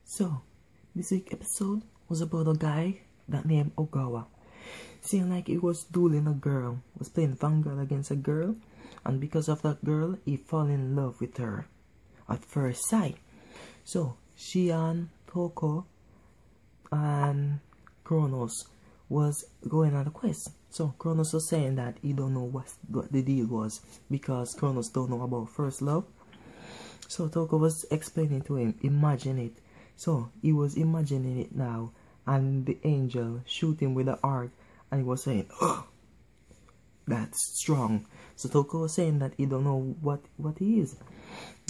So, this week's episode was about a guy that named Ogawa. Seeing like he was dueling a girl, was playing Vanguard against a girl, and because of that girl, he fell in love with her at first sight. So, Shion, Toko, and Kronos was going on a quest. So, Kronos was saying that he don't know what the deal was because Kronos don't know about first love. So, Toko was explaining to him, imagine it. So, he was imagining it now, and the angel shoot him with the arc, and he was saying, oh, that's strong. So, Toko was saying that he don't know what he is,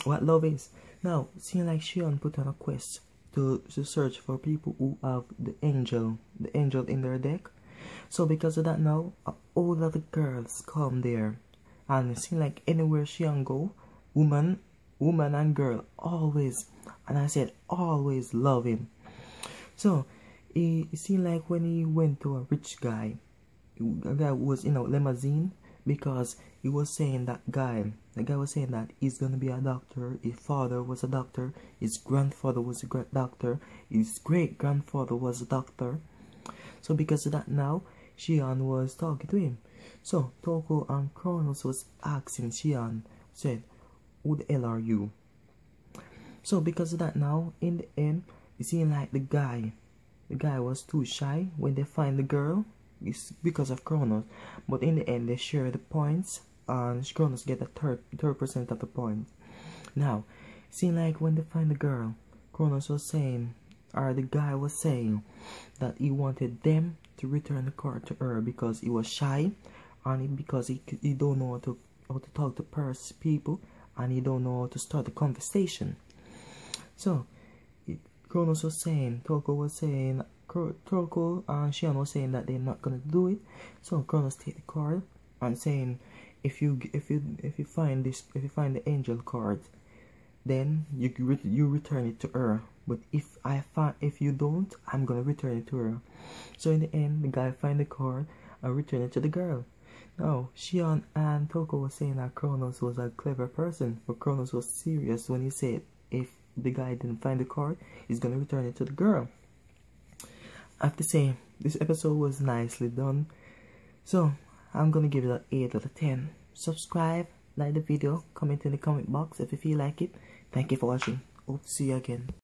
what love is. Now, seeing like Shion put on a quest to search for people who have the angel in their deck. So, because of that now, all of the girls come there, and it seems like anywhere Shion go, woman and girl always, and I said always, love him. So it seemed like when he went to a rich guy, a guy who was in a limousine, because he was saying the guy was saying that he's gonna be a doctor. His father was a doctor, his grandfather was a great doctor, his great grandfather was a doctor. So because of that now, Shion was talking to him. So Toko and Kronos was asking Shion, said, who the hell are you? So because of that now, in the end, it seemed like the guy was too shy when they find the girl. It's because of Kronos. But in the end, they share the points, and Kronos get the third percent of the points. Now, it seemed like when they find the girl, Kronos was saying, or the guy was saying, that he wanted them to return the card to her because he was shy, and because he don't know how to talk to people, and he don't know how to start a conversation. So, Kronos was saying, Toko and Shion was saying that they're not gonna do it. So Kronos take the card and saying, if you find the angel card, then you return it to her. But if you don't, I'm gonna return it to her. So in the end, the guy find the card and return it to the girl. Now, Shion and Toko was saying that Kronos was a clever person, but Kronos was serious when he said if the guy didn't find the card, he's gonna return it to the girl. I have to say, this episode was nicely done. So, I'm gonna give it an 8 out of 10. Subscribe, like the video, comment in the comment box if you feel like it. Thank you for watching. Hope to see you again.